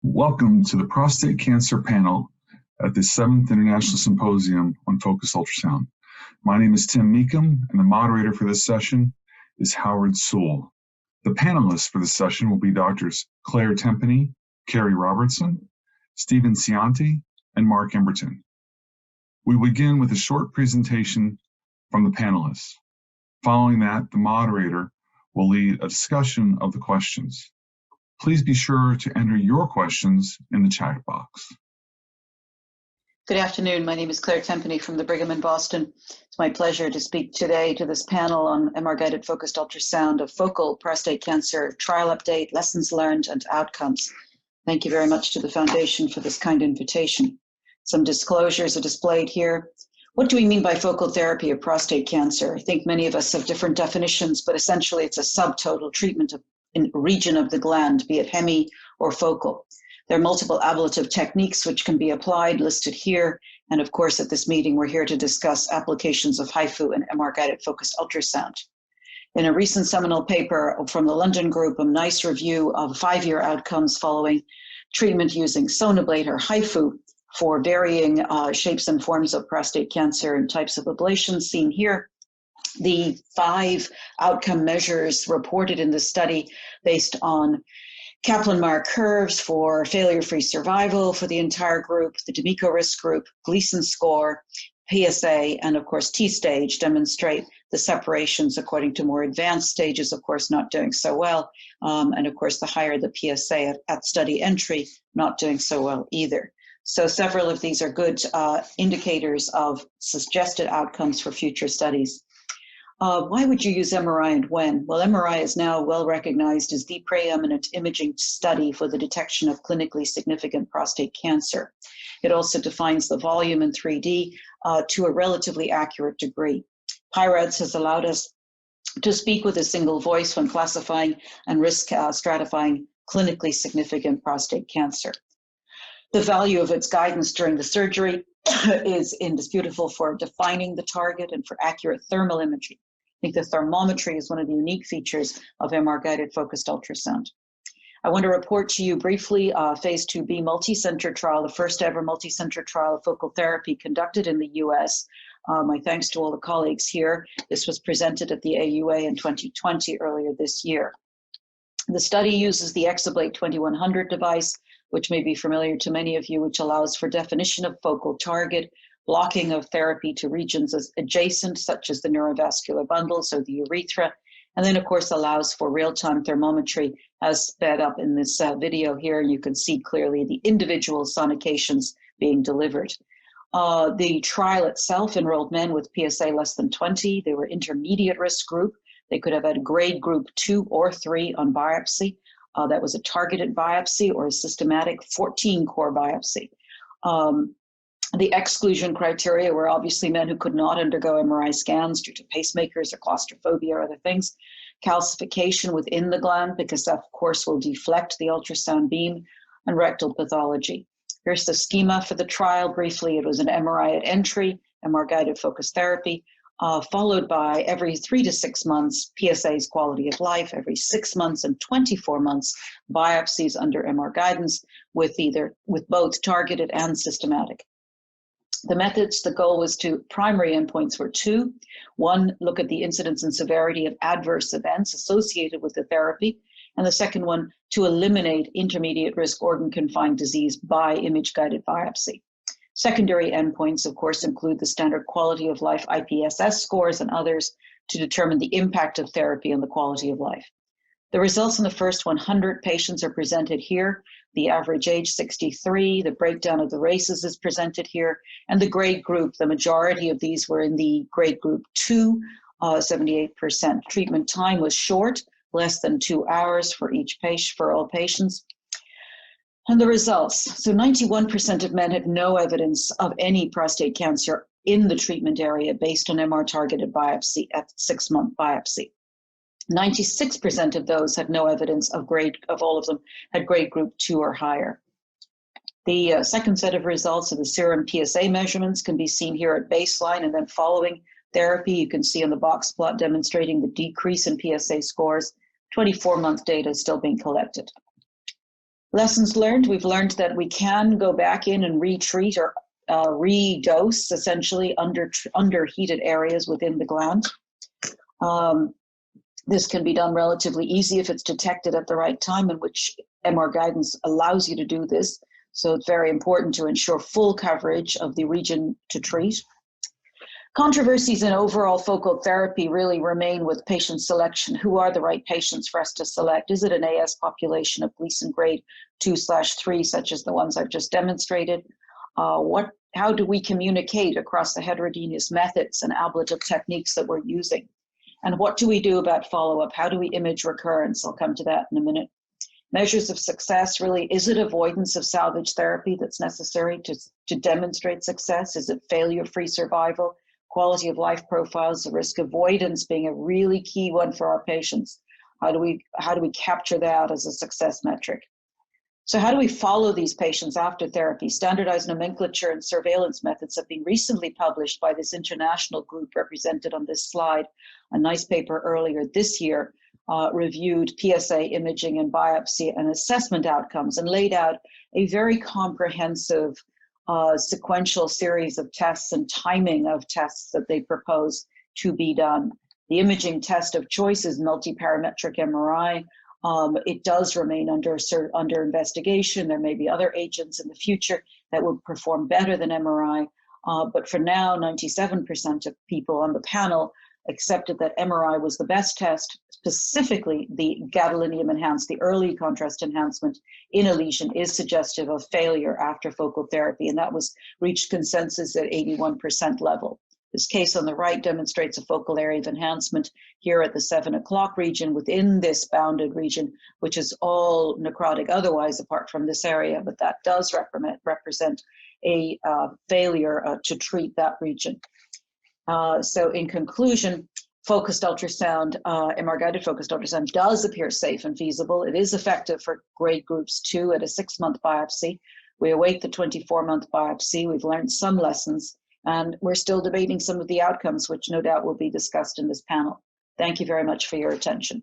Welcome to the Prostate Cancer Panel at the 7th International Symposium on Focused Ultrasound. My name is Tim Meekum, and the moderator for this session is Howard Sewell. The panelists for this session will be Drs. Claire Tempany, Carrie Robertson, Stephen Cianti, and Mark Emberton. We will begin with a short presentation from the panelists. Following that, the moderator will lead a discussion of the questions. Please be sure to enter your questions in the chat box. Good afternoon. My name is Claire Tempany from the Brigham in Boston. It's my pleasure to speak today to this panel on MR-guided focused ultrasound of focal prostate cancer trial update, lessons learned, and outcomes. Thank you very much to the Foundation for this kind invitation. Some disclosures are displayed here. What do we mean by focal therapy of prostate cancer? I think many of us have different definitions, but essentially it's a subtotal treatment of in region of the gland, be it hemi or focal. There are multiple ablative techniques which can be applied, listed here. And of course, at this meeting, we're here to discuss applications of HIFU and MR-guided focused ultrasound. In a recent seminal paper from the London group, a nice review of 5-year outcomes following treatment using Sonablate or HIFU for varying shapes and forms of prostate cancer and types of ablations seen here. The 5 outcome measures reported in this study based on Kaplan-Meier curves for failure-free survival for the entire group, the D'Amico risk group, Gleason score, PSA, and of course T-stage demonstrate the separations according to more advanced stages, of course not doing so well, and of course the higher the PSA at study entry, not doing so well either. So several of these are good indicators of suggested outcomes for future studies. Why would you use MRI and when? Well, MRI is now well recognized as the preeminent imaging study for the detection of clinically significant prostate cancer. It also defines the volume in 3D to a relatively accurate degree. PIRADS has allowed us to speak with a single voice when classifying and risk stratifying clinically significant prostate cancer. The value of its guidance during the surgery is indisputable for defining the target and for accurate thermal imaging. I think the thermometry is one of the unique features of MR-guided focused ultrasound. I want to report to you briefly phase 2B multicenter trial, the first ever multicenter trial of focal therapy conducted in the US. My thanks to all the colleagues here. This was presented at the AUA in 2020 earlier this year. The study uses the Exablate 2100 device, which may be familiar to many of you, which allows for definition of focal target, blocking of therapy to regions as adjacent, such as the neurovascular bundles or the urethra, and then of course allows for real-time thermometry as sped up in this video here, and you can see clearly the individual sonications being delivered. The trial itself enrolled men with PSA less than 20. They were intermediate risk group. They could have had grade group 2 or 3 on biopsy. That was a targeted biopsy or a systematic 14-core biopsy. The exclusion criteria were obviously men who could not undergo MRI scans due to pacemakers or claustrophobia or other things, calcification within the gland, because that, of course, will deflect the ultrasound beam, and rectal pathology. Here's the schema for the trial. Briefly, it was an MRI at entry, MR-guided focused therapy, followed by every 3 to 6 months, PSA's quality of life, every 6 months and 24 months, biopsies under MR guidance with both targeted and systematic. The methods, the goal was primary endpoints were 2. 1, look at the incidence and severity of adverse events associated with the therapy. And the second one, to eliminate intermediate risk organ-confined disease by image-guided biopsy. Secondary endpoints, of course, include the standard quality of life IPSS scores and others to determine the impact of therapy on the quality of life. The results in the first 100 patients are presented here. The average age 63, the breakdown of the races is presented here, and the grade group, the majority of these were in the grade group 2, 78%. Treatment time was short, less than 2 hours for each patient, for all patients. And the results, so 91% of men had no evidence of any prostate cancer in the treatment area based on MR-targeted biopsy at 6-month biopsy. 96% of those had no evidence of all of them had grade group 2 or higher. The second set of results of the serum PSA measurements can be seen here at baseline, and then following therapy, you can see on the box plot demonstrating the decrease in PSA scores. 24-month data is still being collected. Lessons learned, we've learned that we can go back in and retreat or redose essentially under heated areas within the gland. This can be done relatively easy if it's detected at the right time, in which MR guidance allows you to do this. So it's very important to ensure full coverage of the region to treat. Controversies in overall focal therapy really remain with patient selection. Who are the right patients for us to select? Is it an AS population of Gleason grade 2/3, such as the ones I've just demonstrated? How do we communicate across the heterogeneous methods and ablative techniques that we're using? And what do we do about follow-up? How do we image recurrence? I'll come to that in a minute. Measures of success, really, is it avoidance of salvage therapy that's necessary to demonstrate success? Is it failure-free survival? Quality of life profiles, the risk avoidance being a really key one for our patients. How do we capture that as a success metric? So how do we follow these patients after therapy? Standardized nomenclature and surveillance methods have been recently published by this international group represented on this slide. A nice paper earlier this year reviewed PSA imaging and biopsy and assessment outcomes and laid out a very comprehensive sequential series of tests and timing of tests that they propose to be done. The imaging test of choice is multiparametric MRI. It does remain under investigation. There may be other agents in the future that will perform better than MRI. But for now, 97% of people on the panel accepted that MRI was the best test, specifically the gadolinium enhanced, the early contrast enhancement in a lesion is suggestive of failure after focal therapy, and that was reached consensus at 81% level. This case on the right demonstrates a focal area of enhancement here at the 7 o'clock region within this bounded region, which is all necrotic otherwise apart from this area, but that does represent a failure to treat that region. So in conclusion, focused ultrasound, MR-guided focused ultrasound does appear safe and feasible. It is effective for grade groups 2 at a 6-month biopsy. We await the 24-month biopsy. We've learned some lessons, and we're still debating some of the outcomes, which no doubt will be discussed in this panel. Thank you very much for your attention.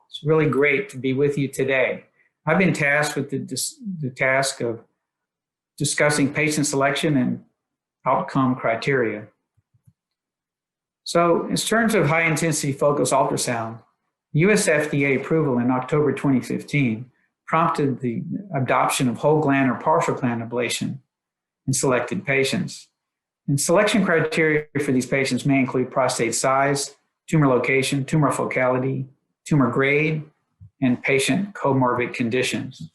It's really great to be with you today. I've been tasked with the task of discussing patient selection and outcome criteria. So in terms of high-intensity focused ultrasound, US FDA approval in October 2015 prompted the adoption of whole gland or partial gland ablation in selected patients. And selection criteria for these patients may include prostate size, tumor location, tumor focality, tumor grade, and patient comorbid conditions.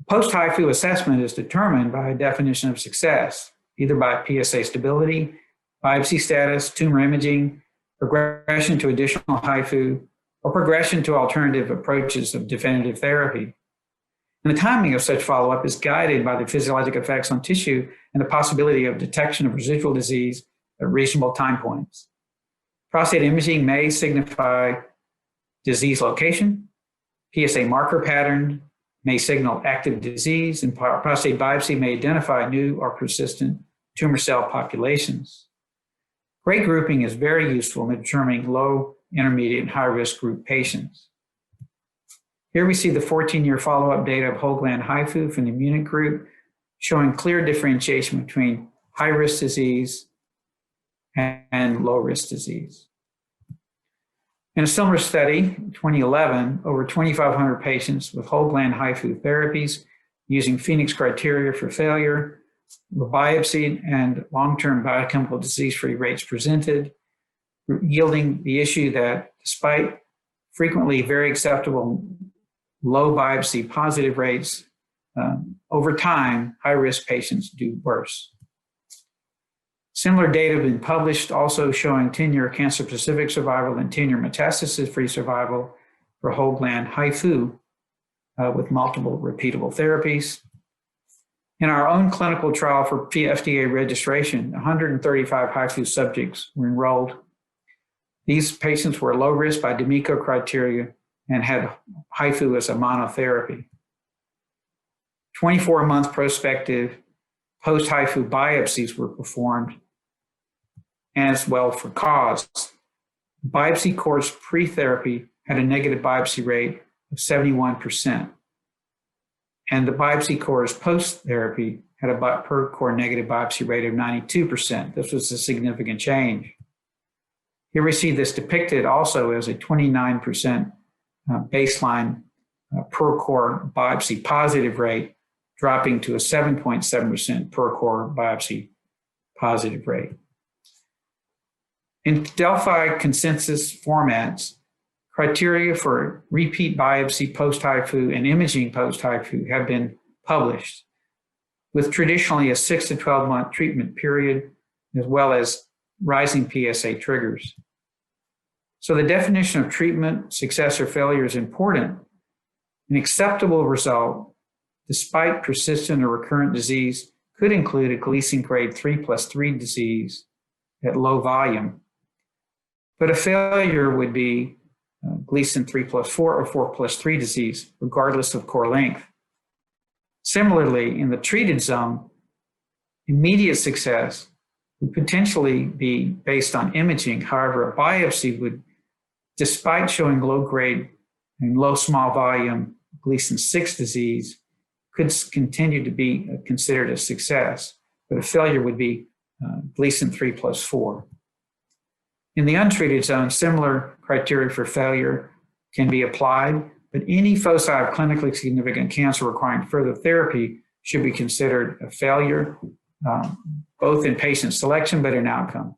Post-HIFU assessment is determined by a definition of success, either by PSA stability, biopsy status, tumor imaging, progression to additional HIFU, or progression to alternative approaches of definitive therapy. And the timing of such follow-up is guided by the physiologic effects on tissue and the possibility of detection of residual disease at reasonable time points. Prostate imaging may signify disease location, PSA marker pattern may signal active disease, and prostate biopsy may identify new or persistent tumor cell populations. Grade grouping is very useful in determining low, intermediate, and high-risk group patients. Here we see the 14-year follow-up data of whole gland HIFU from the Munich group, showing clear differentiation between high-risk disease and low-risk disease. In a similar study, 2011, over 2,500 patients with whole gland HIFU therapies using Phoenix criteria for failure were biopsied, and long-term biochemical disease-free rates presented, yielding the issue that despite frequently very acceptable low biopsy positive rates, over time, high-risk patients do worse. Similar data have been published also showing 10-year cancer-specific survival and 10-year metastasis-free survival for whole gland HIFU with multiple repeatable therapies. In our own clinical trial for FDA registration, 135 HIFU subjects were enrolled. These patients were low risk by D'Amico criteria and had HIFU as a monotherapy. 24-month prospective post-HIFU biopsies were performed, as well for cause. Biopsy course pre-therapy had a negative biopsy rate of 71%, and the biopsy course post-therapy had a per-core negative biopsy rate of 92%. This was a significant change. Here we see this depicted also as a 29% baseline per-core biopsy positive rate, dropping to a 7.7% per-core biopsy positive rate. In Delphi consensus formats, criteria for repeat biopsy post-HIFU and imaging post-HIFU have been published, with traditionally a 6 to 12-month treatment period, as well as rising PSA triggers. So the definition of treatment, success, or failure is important. An acceptable result, despite persistent or recurrent disease, could include a Gleason grade 3+3 disease at low volume. But a failure would be Gleason 3+4 or 4+3 disease, regardless of core length. Similarly, in the treated zone, immediate success would potentially be based on imaging. However, a biopsy would, despite showing low-grade and low small volume Gleason 6 disease, could continue to be considered a success, but a failure would be Gleason 3+4. In the untreated zone, similar criteria for failure can be applied, but any foci of clinically significant cancer requiring further therapy should be considered a failure, both in patient selection but in outcome.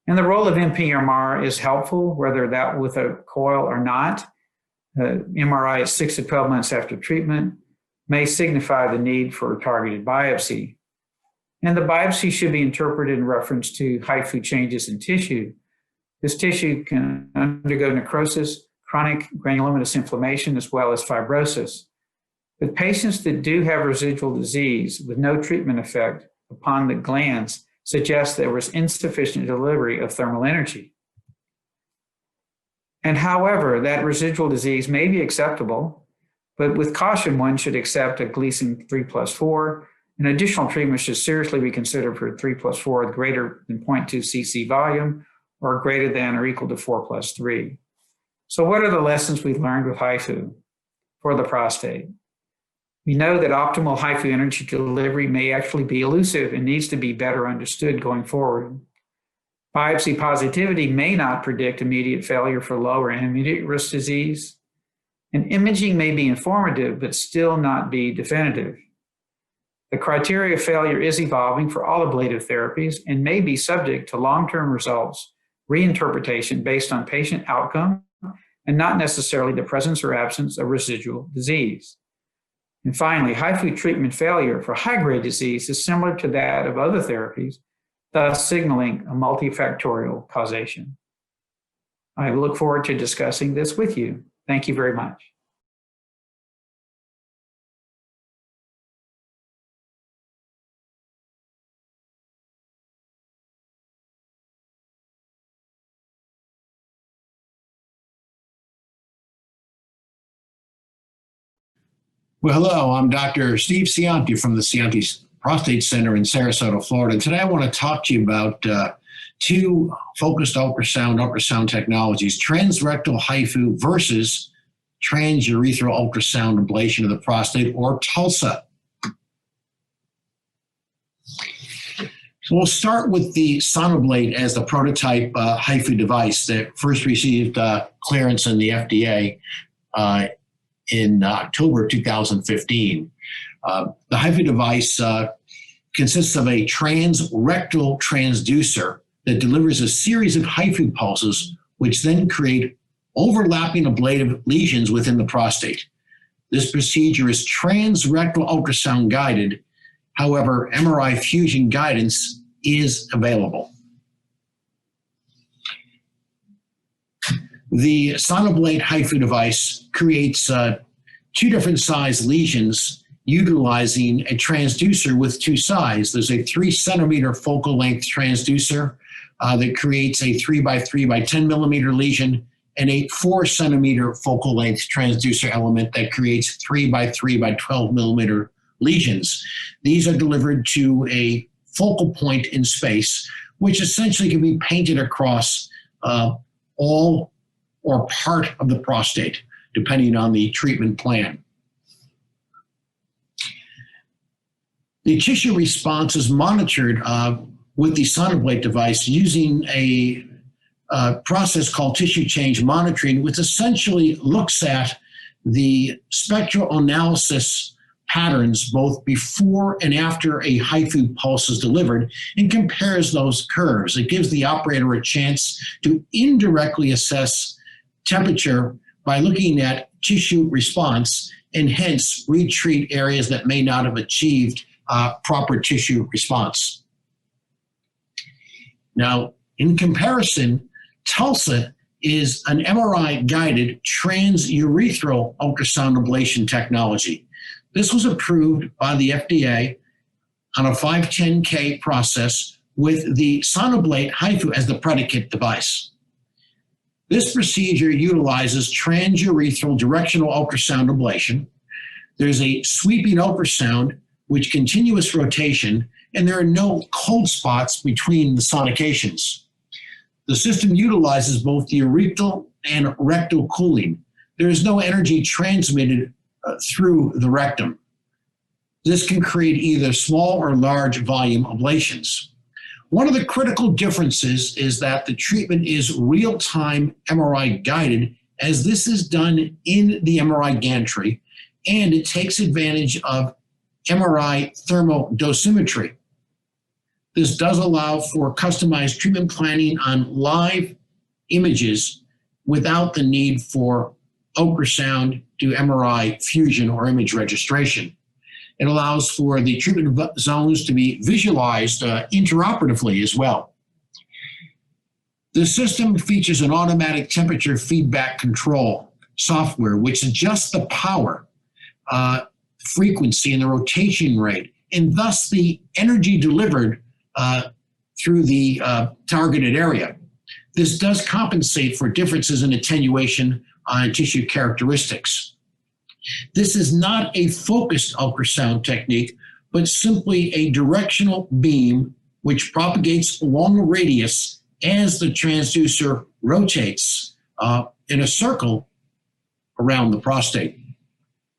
And the role of mpMRI is helpful, whether that with a coil or not. MRI at 6 to 12 months after treatment may signify the need for targeted biopsy. And the biopsy should be interpreted in reference to HIFU changes in tissue. This tissue can undergo necrosis, chronic granulomatous inflammation, as well as fibrosis. But patients that do have residual disease with no treatment effect upon the glands suggest there was insufficient delivery of thermal energy. And however, that residual disease may be acceptable, but with caution, one should accept a Gleason 3+4, and additional treatment should seriously be considered for 3+4 with greater than 0.2 cc volume or greater than or equal to 4+3. So what are the lessons we've learned with HIFU for the prostate? We know that optimal HIFU energy delivery may actually be elusive and needs to be better understood going forward. Biopsy positivity may not predict immediate failure for low or intermediate risk disease, and imaging may be informative but still not be definitive. The criteria of failure is evolving for all ablative therapies and may be subject to long-term results reinterpretation based on patient outcome and not necessarily the presence or absence of residual disease. And finally, HIFU treatment failure for high-grade disease is similar to that of other therapies, thus signaling a multifactorial causation. I look forward to discussing this with you. Thank you very much. Well, hello, I'm Dr. Steve Cianti from the Cianti Prostate Center in Sarasota, Florida. And today I want to talk to you about two focused ultrasound technologies, transrectal HIFU versus transurethral ultrasound ablation of the prostate, or TULSA. So we'll start with the Sonoblade as the prototype HIFU device that first received clearance in the FDA in October 2015. The HIFU device consists of a transrectal transducer that delivers a series of HIFU pulses, which then create overlapping ablative lesions within the prostate. This procedure is transrectal ultrasound guided. However, MRI fusion guidance is available. The Sonoblade HIFU device creates two different size lesions utilizing a transducer with two sides. There's a 3 centimeter focal length transducer that creates a 3 by 3 by 10 millimeter lesion, and a 4 centimeter focal length transducer element that creates 3 by 3 by 12 millimeter lesions. These are delivered to a focal point in space, which essentially can be painted across all or part of the prostate, depending on the treatment plan. The tissue response is monitored with the Sonoblate device using a process called tissue change monitoring, which essentially looks at the spectral analysis patterns both before and after a HIFU pulse is delivered and compares those curves. It gives the operator a chance to indirectly assess temperature by looking at tissue response and hence retreat areas that may not have achieved proper tissue response. Now, in comparison, TULSA is an MRI-guided transurethral ultrasound ablation technology. This was approved by the FDA on a 510(k) process with the Sonoblate HIFU as the predicate device. This procedure utilizes transurethral directional ultrasound ablation. There's a sweeping ultrasound with continuous rotation, and there are no cold spots between the sonications. The system utilizes both the urethral and rectal cooling. There is no energy transmitted through the rectum. This can create either small or large volume ablations. One of the critical differences is that the treatment is real-time MRI guided, as this is done in the MRI gantry, and it takes advantage of MRI thermal dosimetry. This does allow for customized treatment planning on live images without the need for ultrasound to MRI fusion or image registration. It allows for the treatment zones to be visualized interoperatively as well. The system features an automatic temperature feedback control software, which adjusts the power, frequency, and the rotation rate, and thus the energy delivered through the targeted area. This does compensate for differences in attenuation on tissue characteristics. This is not a focused ultrasound technique, but simply a directional beam which propagates along a radius as the transducer rotates in a circle around the prostate.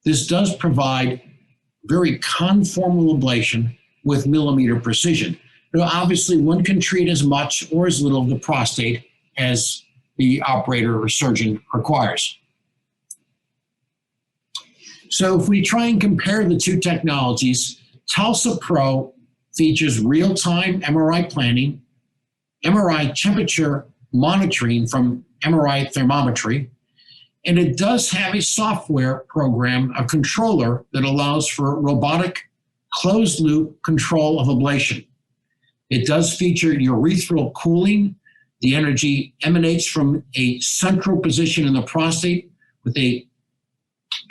This does provide very conformal ablation with millimeter precision. Now, obviously, one can treat as much or as little of the prostate as the operator or surgeon requires. So if we try and compare the two technologies, TULSA Pro features real-time MRI planning, MRI temperature monitoring from MRI thermometry, and it does have a software program, a controller that allows for robotic closed-loop control of ablation. It does feature urethral cooling. The energy emanates from a central position in the prostate with a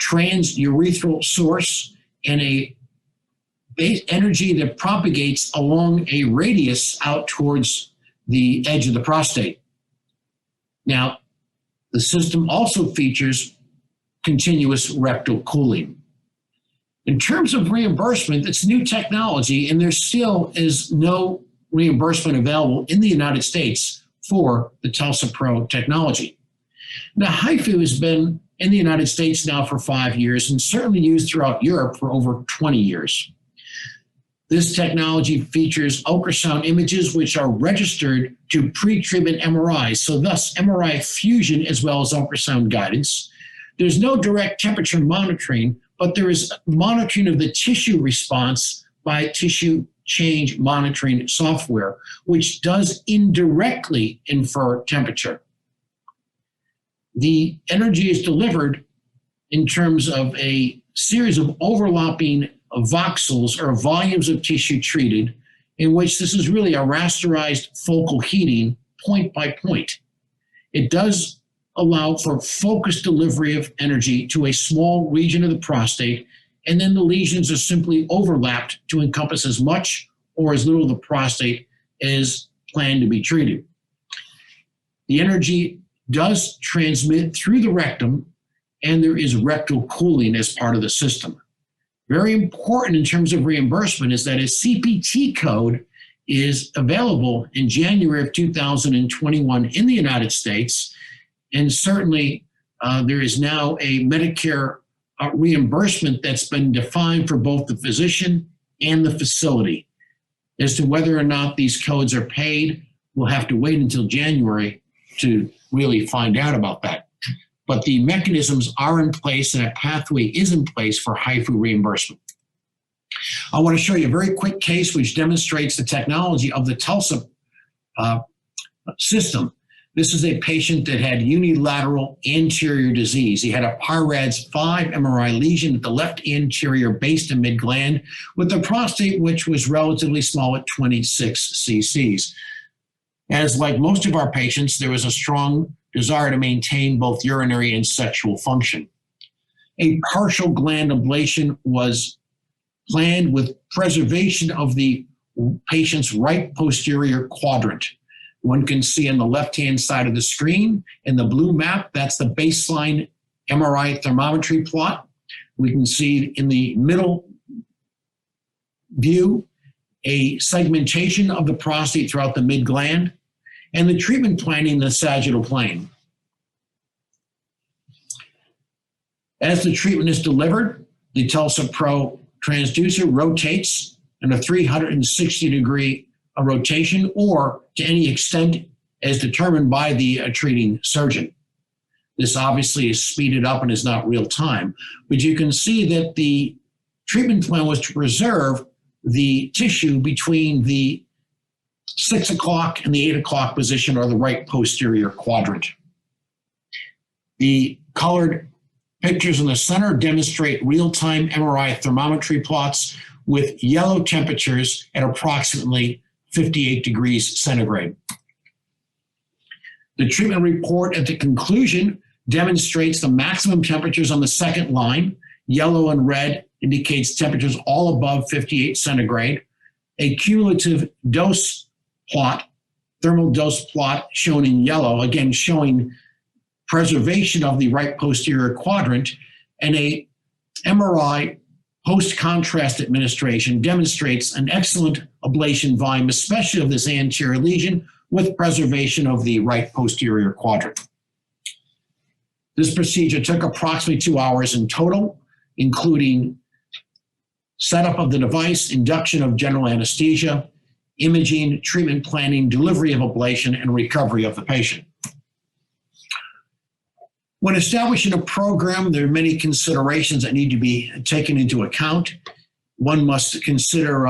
transurethral source and a base energy that propagates along a radius out towards the edge of the prostate. Now, the system also features continuous rectal cooling. In terms of reimbursement, it's new technology, and there still is no reimbursement available in the United States for the TULSA Pro technology. Now, HIFU has been in the United States now for 5 years and certainly used throughout Europe for over 20 years. This technology features ultrasound images which are registered to pre-treatment MRIs, so thus MRI fusion as well as ultrasound guidance. There's no direct temperature monitoring, but there is monitoring of the tissue response by tissue change monitoring software, which does indirectly infer temperature. The energy is delivered in terms of a series of overlapping voxels or volumes of tissue treated, in which this is really a rasterized focal heating point by point. It does allow for focused delivery of energy to a small region of the prostate, and then the lesions are simply overlapped to encompass as much or as little of the prostate as planned to be treated. The energy does transmit through the rectum, and there is rectal cooling as part of the system. Very important in terms of reimbursement is that a CPT code is available in January of 2021 in the United States, and certainly there is now a Medicare reimbursement that's been defined for both the physician and the facility. As to whether or not these codes are paid, we'll have to wait until January to really find out about that. But the mechanisms are in place and a pathway is in place for HIFU reimbursement. I want to show you a very quick case which demonstrates the technology of the TULSA system. This is a patient that had unilateral anterior disease. He had a PIRADS 5 MRI lesion at the left anterior base to mid-gland with the prostate, which was relatively small at 26 cc's. As like most of our patients, there was a strong desire to maintain both urinary and sexual function. A partial gland ablation was planned with preservation of the patient's right posterior quadrant. One can see on the left-hand side of the screen in the blue map, that's the baseline MRI thermometry plot. We can see in the middle view a segmentation of the prostate throughout the mid-gland and the treatment planning in the sagittal plane. As the treatment is delivered, the TULSA Pro transducer rotates in a 360-degree rotation or to any extent as determined by the treating surgeon. This obviously is speeded up and is not real time, but you can see that the treatment plan was to preserve the tissue between the 6 o'clock and the 8 o'clock position or the right posterior quadrant. The colored pictures in the center demonstrate real-time MRI thermometry plots with yellow temperatures at approximately 58 degrees centigrade. The treatment report at the conclusion demonstrates the maximum temperatures on the second line. Yellow and red indicates temperatures all above 58 centigrade. A cumulative dose plot, thermal dose plot shown in yellow, again showing preservation of the right posterior quadrant, and a MRI post-contrast administration demonstrates an excellent ablation volume, especially of this anterior lesion, with preservation of the right posterior quadrant. This procedure took approximately 2 hours in total, including setup of the device, induction of general anesthesia, imaging, treatment planning, delivery of ablation, and recovery of the patient. When establishing a program, there are many considerations that need to be taken into account. One must consider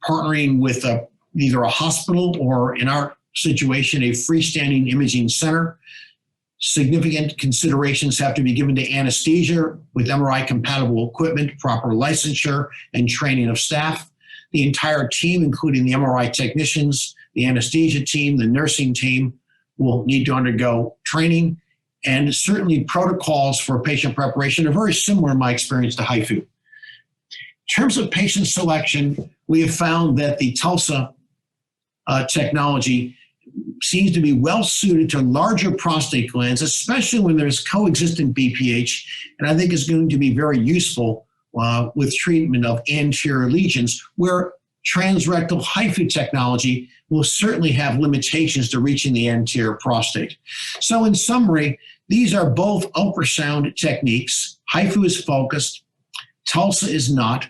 partnering with either a hospital or, in our situation, a freestanding imaging center. Significant considerations have to be given to anesthesia with MRI-compatible equipment, proper licensure, and training of staff. The entire team, including the MRI technicians, the anesthesia team, the nursing team, will need to undergo training. And certainly protocols for patient preparation are very similar in my experience to HIFU. In terms of patient selection, we have found that the TULSA technology seems to be well suited to larger prostate glands, especially when there's coexistent BPH, and I think is going to be very useful with treatment of anterior lesions, where transrectal HIFU technology will certainly have limitations to reaching the anterior prostate. So in summary, these are both ultrasound techniques. HIFU is focused, TULSA is not.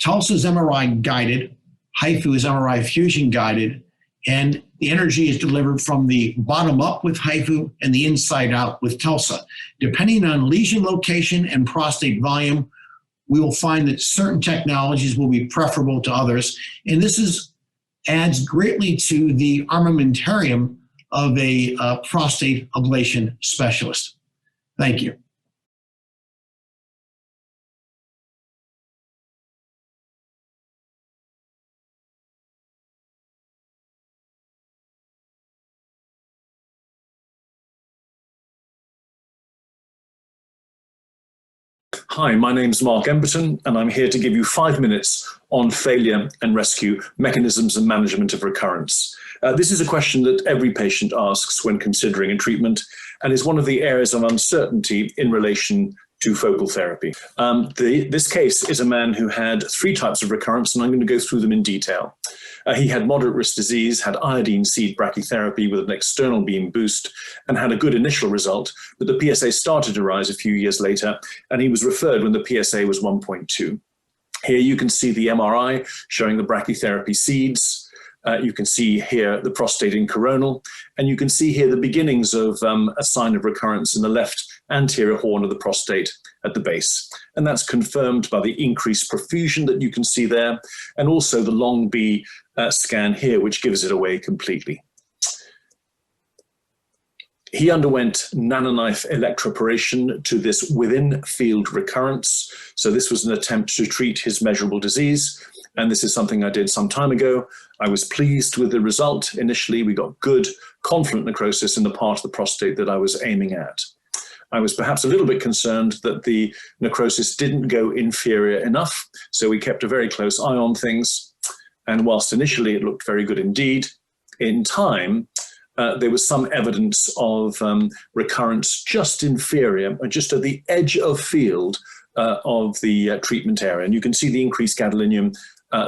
TULSA is MRI guided, HIFU is MRI fusion guided, and the energy is delivered from the bottom up with HIFU and the inside out with TULSA. Depending on lesion location and prostate volume, we will find that certain technologies will be preferable to others. And this adds greatly to the armamentarium of a prostate ablation specialist. Thank you. Hi, my name's Mark Emberton, and I'm here to give you 5 minutes on failure and rescue mechanisms and management of recurrence. This is a question that every patient asks when considering a treatment and is one of the areas of uncertainty in relation to focal therapy. This case is a man who had 3 types of recurrence, and I'm going to go through them in detail. He had moderate risk disease, had iodine seed brachytherapy with an external beam boost, and had a good initial result, but the PSA started to rise a few years later, and he was referred when the PSA was 1.2. Here you can see the MRI showing the brachytherapy seeds. You can see here the prostate in coronal, and you can see here the beginnings of a sign of recurrence in the left anterior horn of the prostate at the base. And that's confirmed by the increased perfusion that you can see there, and also the long B scan here, which gives it away completely. He underwent Nanoknife electroporation to this within field recurrence. So this was an attempt to treat his measurable disease. And this is something I did some time ago. I was pleased with the result. Initially, we got good confluent necrosis in the part of the prostate that I was aiming at. I was perhaps a little bit concerned that the necrosis didn't go inferior enough. So we kept a very close eye on things. And whilst initially it looked very good indeed, in time, there was some evidence of recurrence just inferior, or just at the edge of field of the treatment area. And you can see the increased gadolinium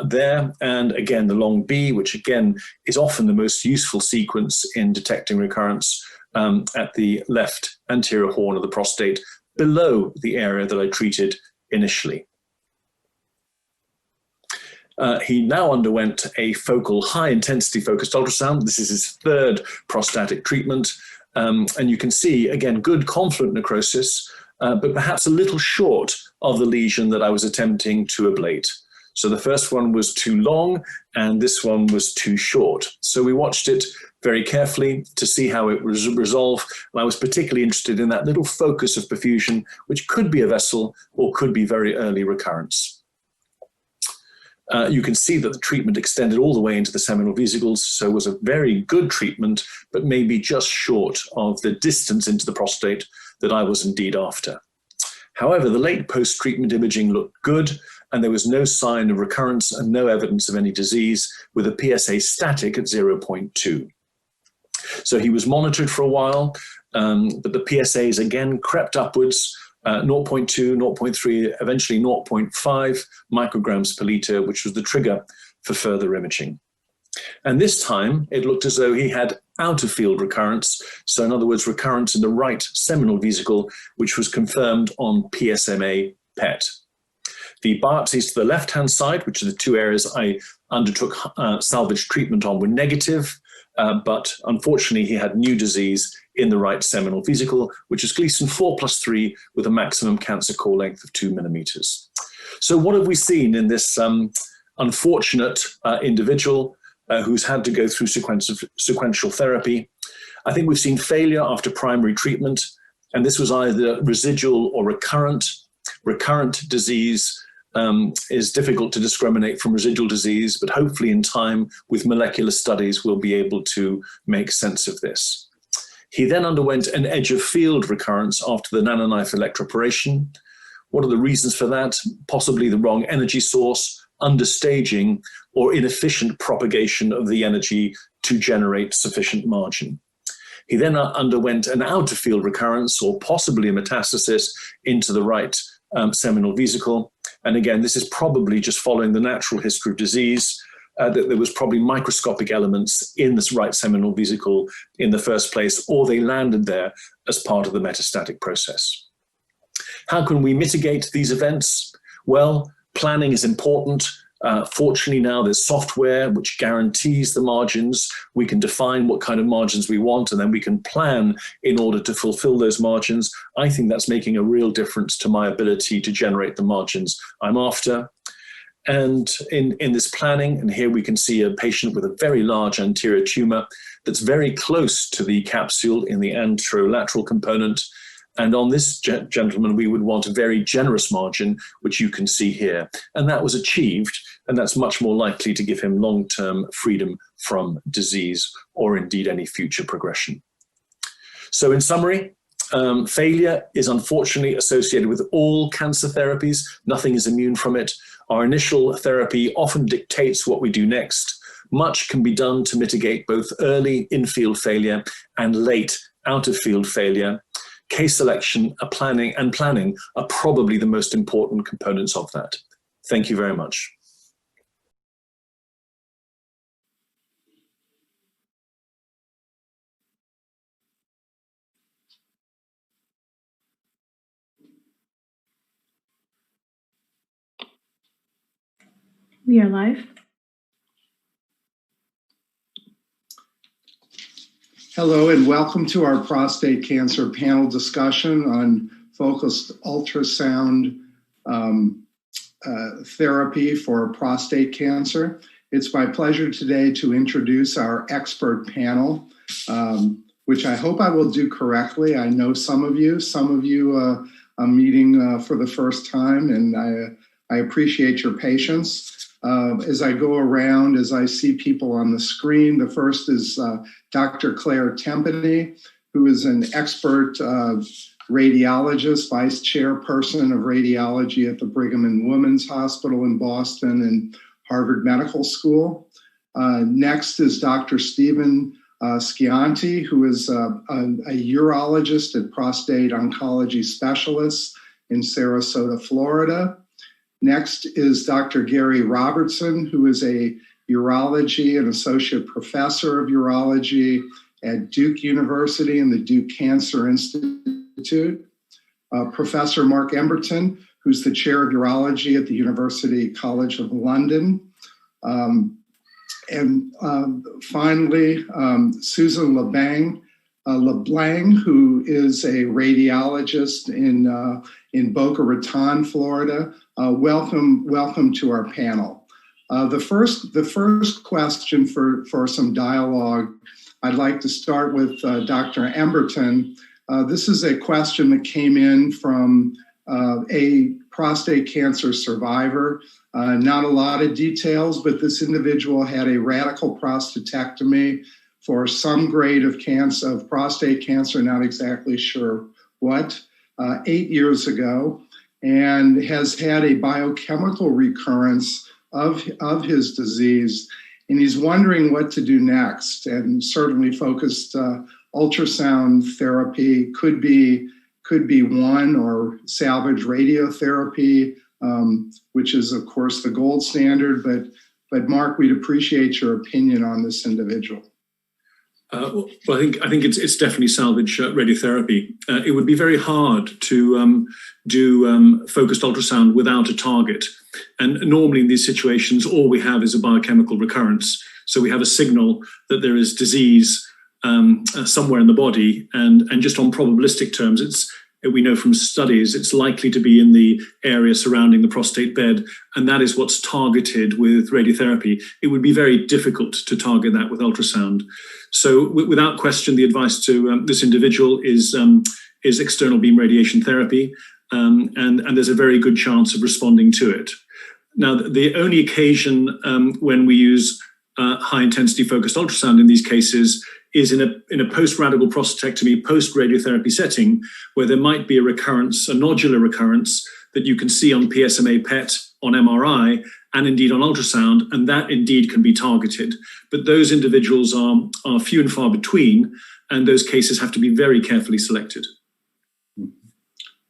there, and again the long B, which again is often the most useful sequence in detecting recurrence at the left anterior horn of the prostate, below the area that I treated initially. He now underwent a focal high intensity focused ultrasound. This is his 3rd prostatic treatment, and you can see again good confluent necrosis, but perhaps a little short of the lesion that I was attempting to ablate. So the first one was too long and this one was too short. So we watched it very carefully to see how it was resolved. And I was particularly interested in that little focus of perfusion, which could be a vessel or could be very early recurrence. You can see that the treatment extended all the way into the seminal vesicles, so it was a very good treatment, but maybe just short of the distance into the prostate that I was indeed after. However, the late post-treatment imaging looked good, and there was no sign of recurrence and no evidence of any disease, with a PSA static at 0.2. So he was monitored for a while, but the PSAs again crept upwards, 0.2, 0.3, eventually 0.5 micrograms per liter, which was the trigger for further imaging. And this time it looked as though he had out of field recurrence. So in other words, recurrence in the right seminal vesicle, which was confirmed on PSMA PET. The biopsies to the left-hand side, which are the 2 areas I undertook salvage treatment on, were negative, but unfortunately he had new disease in the right seminal vesicle, which is Gleason 4+3 with a maximum cancer core length of 2 millimeters. So what have we seen in this unfortunate individual who's had to go through sequential therapy? I think we've seen failure after primary treatment, and this was either residual or recurrent. Recurrent disease is difficult to discriminate from residual disease, but hopefully in time with molecular studies we'll be able to make sense of this. He then underwent an edge of field recurrence after the Nanoknife electroporation. What are the reasons for that? Possibly the wrong energy source, understaging, or inefficient propagation of the energy to generate sufficient margin. He then underwent an out of field recurrence, or possibly a metastasis into the right seminal vesicle. And again, this is probably just following the natural history of disease, that there was probably microscopic elements in this right seminal vesicle in the first place, or they landed there as part of the metastatic process. How can we mitigate these events? Well, planning is important. Fortunately now there's software which guarantees the margins. We can define what kind of margins we want, and then we can plan in order to fulfill those margins. I think that's making a real difference to my ability to generate the margins I'm after. And in this planning, and here we can see a patient with a very large anterior tumor that's very close to the capsule in the anterolateral component. And on this gentleman, we would want a very generous margin, which you can see here. And that was achieved, and that's much more likely to give him long-term freedom from disease or indeed any future progression. So in summary, Failure is unfortunately associated with all cancer therapies. Nothing is immune from it. Our initial therapy often dictates what we do next. Much can be done to mitigate both early in-field failure and late out-of-field failure. Case selection, planning are probably the most important components of that. Thank you very much. We are live. Hello and welcome to our prostate cancer panel discussion on focused ultrasound therapy for prostate cancer. It's my pleasure today to introduce our expert panel, which I hope I will do correctly. I know some of you I'm meeting for the first time, and I appreciate your patience. As I go around, as I see people on the screen, the first is Dr. Claire Tempany, who is an expert radiologist, vice chairperson of radiology at the Brigham and Women's Hospital in Boston and Harvard Medical School. Next is Dr. Stephen Scianti, who is a urologist and prostate oncology specialist in Sarasota, Florida. Next is Dr. Gary Robertson, who is a urology and associate professor of urology at Duke University and the Duke Cancer Institute. Professor Mark Emberton, who's the chair of urology at the University College of London. And finally, Susan LeBlanc, who is a radiologist in Boca Raton, Florida. Welcome to our panel. The first question for some dialogue, I'd like to start with Dr. Emberton. This is a question that came in from a prostate cancer survivor. Not a lot of details, but this individual had a radical prostatectomy for some grade of cancer, of prostate cancer, not exactly sure what, 8 years ago, and has had a biochemical recurrence of his disease. And he's wondering what to do next. And certainly focused ultrasound therapy could be one, or salvage radiotherapy, which is of course the gold standard. But Mark, we'd appreciate your opinion on this individual. Well, I think it's definitely salvage radiotherapy. It would be very hard to do focused ultrasound without a target. And normally in these situations, all we have is a biochemical recurrence. So we have a signal that there is disease somewhere in the body. And just on probabilistic terms, we know from studies, it's likely to be in the area surrounding the prostate bed. And that is what's targeted with radiotherapy. It would be very difficult to target that with ultrasound. So without question, the advice to this individual is external beam radiation therapy. And there's a very good chance of responding to it. Now, the only occasion when we use high intensity focused ultrasound in these cases is in a post-radical prostatectomy, post-radiotherapy setting, where there might be a recurrence, a nodular recurrence that you can see on PSMA PET, on MRI, and indeed on ultrasound, and that indeed can be targeted. But those individuals are few and far between, and those cases have to be very carefully selected.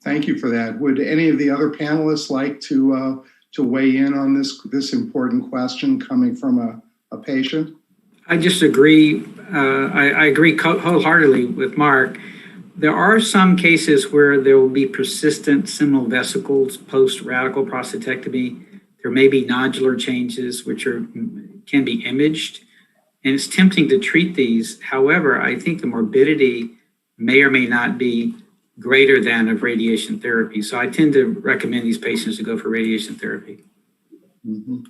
Thank you for that. Would any of the other panelists like to weigh in on this important question coming from a patient? I just agree. I agree wholeheartedly with Mark. There are some cases where there will be persistent seminal vesicles post-radical prostatectomy. There may be nodular changes which can be imaged, and it's tempting to treat these. However, I think the morbidity may or may not be greater than of radiation therapy. So I tend to recommend these patients to go for radiation therapy. Mm-hmm.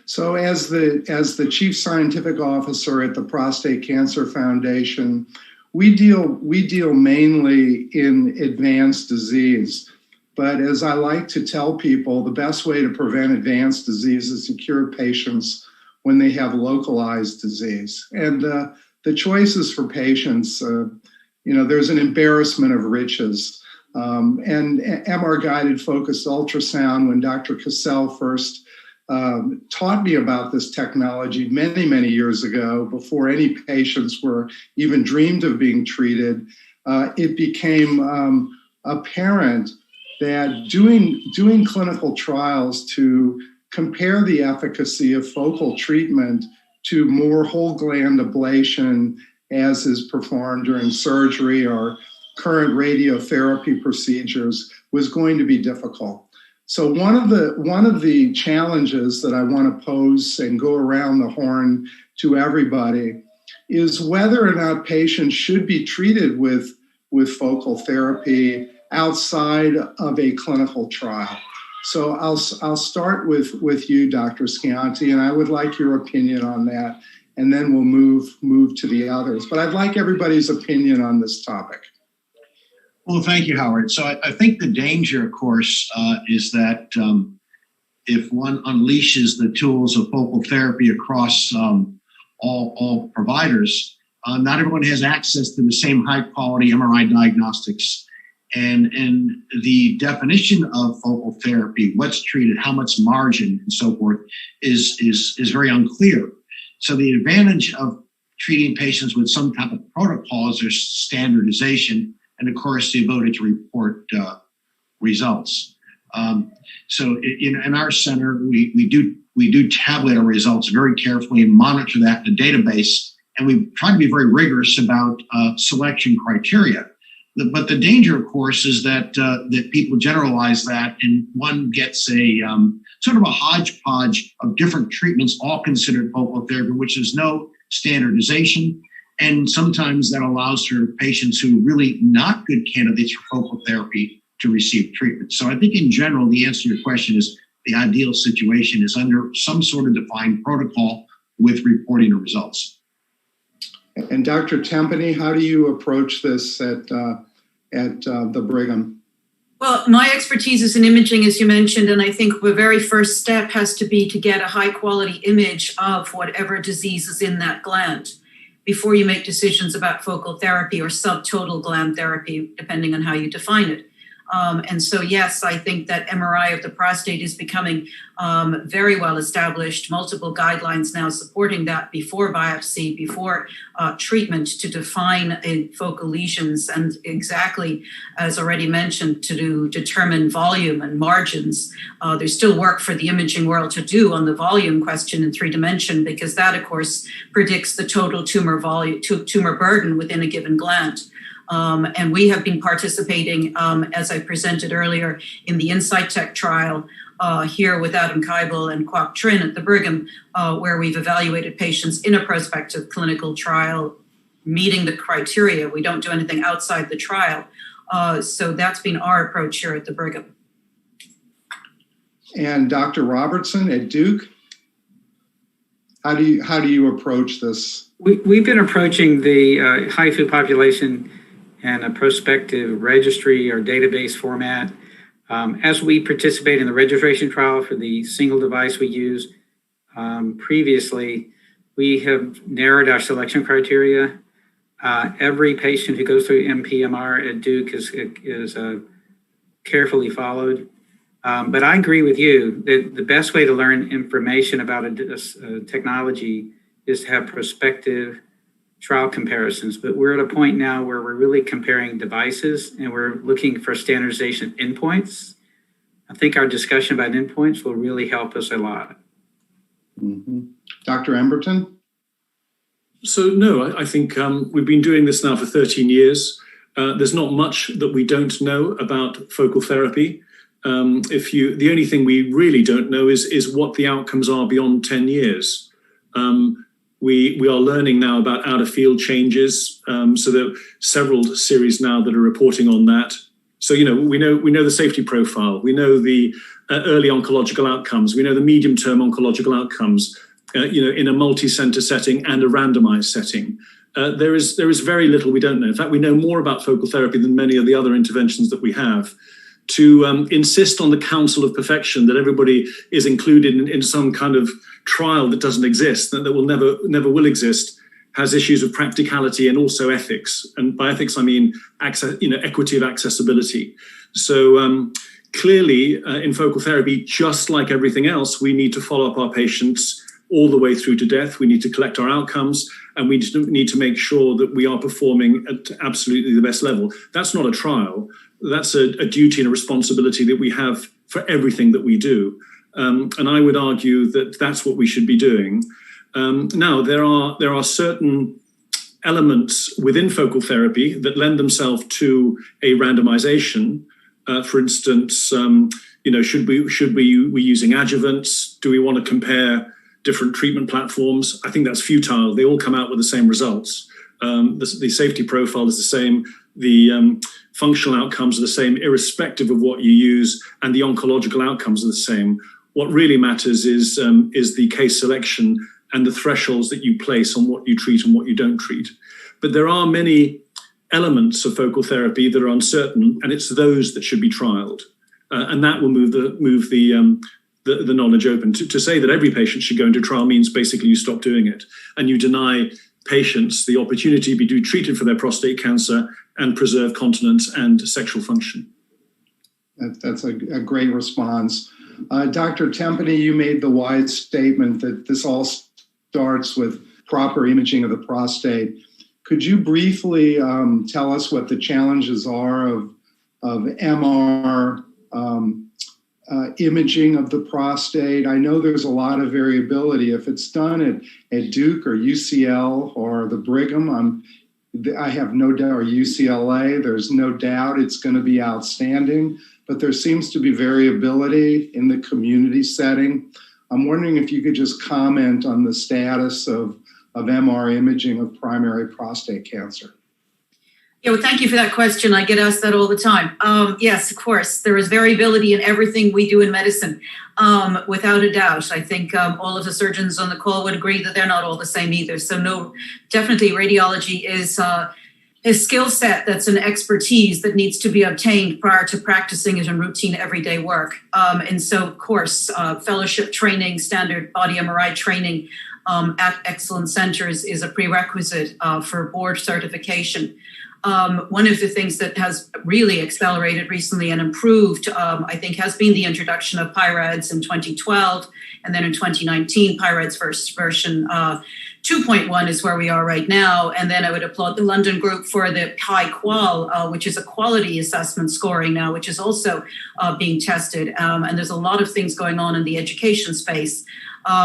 So as the Chief Scientific Officer at the Prostate Cancer Foundation, we deal mainly in advanced disease. But as I like to tell people, the best way to prevent advanced disease is to cure patients when they have localized disease. And the choices for patients, there's an embarrassment of riches. And MR-guided focused ultrasound, when Dr. Cassell first taught me about this technology many, many years ago, before any patients were even dreamed of being treated, it became apparent that doing clinical trials to compare the efficacy of focal treatment to more whole gland ablation as is performed during surgery or current radiotherapy procedures was going to be difficult. So one of the challenges that I want to pose and go around the horn to everybody is whether or not patients should be treated with focal therapy outside of a clinical trial. So I'll start with you, Dr. Schianti, and I would like your opinion on that, and then we'll move to the others. But I'd like everybody's opinion on this topic. Well, thank you, Howard. So I think the danger, of course, is that if one unleashes the tools of focal therapy across all providers, not everyone has access to the same high-quality MRI diagnostics. And the definition of focal therapy, what's treated, how much margin, and so forth, is very unclear. So the advantage of treating patients with some type of protocol is their standardization, and of course the ability to report results. So in our center, we do tabulate our results very carefully and monitor that in the database, and we try to be very rigorous about selection criteria. But the danger, of course, is that people generalize that, and one gets a sort of a hodgepodge of different treatments, all considered focal therapy, which is no standardization. And sometimes that allows for patients who are really not good candidates for focal therapy to receive treatment. So I think in general, the answer to your question is the ideal situation is under some sort of defined protocol with reporting of results. And Dr. Tempany, how do you approach this at the Brigham? Well, my expertise is in imaging, as you mentioned, and I think the very first step has to be to get a high quality image of whatever disease is in that gland before you make decisions about focal therapy or subtotal gland therapy, depending on how you define it. And so, yes, I think that MRI of the prostate is becoming very well established, multiple guidelines now supporting that before biopsy, before treatment, to define focal lesions and exactly, as already mentioned, to determine volume and margins. There's still work for the imaging world to do on the volume question in 3 dimension, because that, of course, predicts the total tumor volume, tumor burden within a given gland. And we have been participating, as I presented earlier, in the Insight Tech trial here with Adam Keibel and Kwok Trin at the Brigham, where we've evaluated patients in a prospective clinical trial meeting the criteria. We don't do anything outside the trial. So that's been our approach here at the Brigham. And Dr. Robertson at Duke, how do you approach this? We've been approaching the HIFU population and a prospective registry or database format. As we participate in the registration trial for the single device we used previously, we have narrowed our selection criteria. Every patient who goes through mpMRI at Duke is carefully followed. But I agree with you that the best way to learn information about a technology is to have prospective trial comparisons. But we're at a point now where we're really comparing devices and we're looking for standardization of endpoints. I think our discussion about endpoints will really help us a lot. Mm-hmm. Dr. Emberton? So no, I think we've been doing this now for 13 years. There's not much that we don't know about focal therapy. The only thing we really don't know is what the outcomes are beyond 10 years. We are learning now about out-of-field changes. So there are several series now that are reporting on that. So we know the safety profile. We know the early oncological outcomes. We know the medium-term oncological outcomes. In a multi-center setting and a randomized setting. There is very little we don't know. In fact, we know more about focal therapy than many of the other interventions that we have. To insist on the counsel of perfection that everybody is included in some kind of trial that doesn't exist, that will never will exist, has issues of practicality and also ethics. And by ethics, I mean access, equity of accessibility. So clearly, in focal therapy, just like everything else, we need to follow up our patients all the way through to death. We need to collect our outcomes, and we need to make sure that we are performing at absolutely the best level. That's not a trial. That's a duty and a responsibility that we have for everything that we do. And I would argue that that's what we should be doing. Now, there are certain elements within focal therapy that lend themselves to a randomization. For instance, should we be using adjuvants? Do we want to compare different treatment platforms? I think that's futile. They all come out with the same results. The safety profile is the same. The functional outcomes are the same, irrespective of what you use, and the oncological outcomes are the same. What really matters is the case selection and the thresholds that you place on what you treat and what you don't treat. But there are many elements of focal therapy that are uncertain, and it's those that should be trialed. And that will move the knowledge open. To say that every patient should go into trial means basically you stop doing it, and you deny patients the opportunity to be treated for their prostate cancer and preserve continence and sexual function. That's a great response. Dr. Tempany, you made the wise statement that this all starts with proper imaging of the prostate. Could you briefly tell us what the challenges are of MR imaging of the prostate? I know there's a lot of variability. If it's done at Duke or UCL or the Brigham, I have no doubt, or UCLA, there's no doubt it's going to be outstanding, but there seems to be variability in the community setting. I'm wondering if you could just comment on the status of MR imaging of primary prostate cancer. Yeah, well, thank you for that question. I get asked that all the time. Yes, of course, there is variability in everything we do in medicine, without a doubt. I think all of the surgeons on the call would agree that they're not all the same either. So no, definitely radiology is a skill set that's an expertise that needs to be obtained prior to practicing it in routine everyday work. And so, of course, fellowship training, standard body MRI training at excellent centers is a prerequisite for board certification. One of the things that has really accelerated recently and improved, I think, has been the introduction of PIRADS in 2012. And then in 2019, PIRADS first version 2.1 is where we are right now. And then I would applaud the London group for the HI-QUAL, which is a quality assessment scoring now, which is also being tested. And there's a lot of things going on in the education space.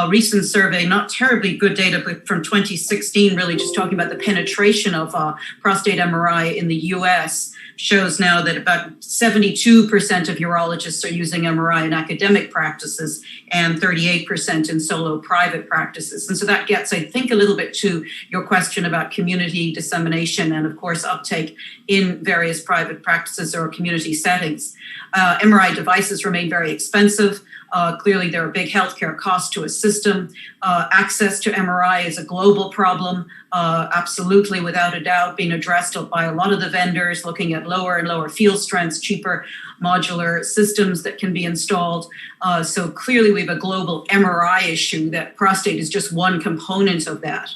Recent survey, not terribly good data, but from 2016, really just talking about the penetration of prostate MRI in the US, shows now that about 72% of urologists are using MRI in academic practices and 38% in solo private practices. And so that gets, I think, a little bit to your question about community dissemination and, of course, uptake in various private practices or community settings. MRI devices remain very expensive. Clearly, there are big healthcare costs to a system. Access to MRI is a global problem, absolutely, without a doubt, being addressed by a lot of the vendors, looking at lower and lower field strengths, cheaper modular systems that can be installed. So clearly, we have a global MRI issue that prostate is just one component of that.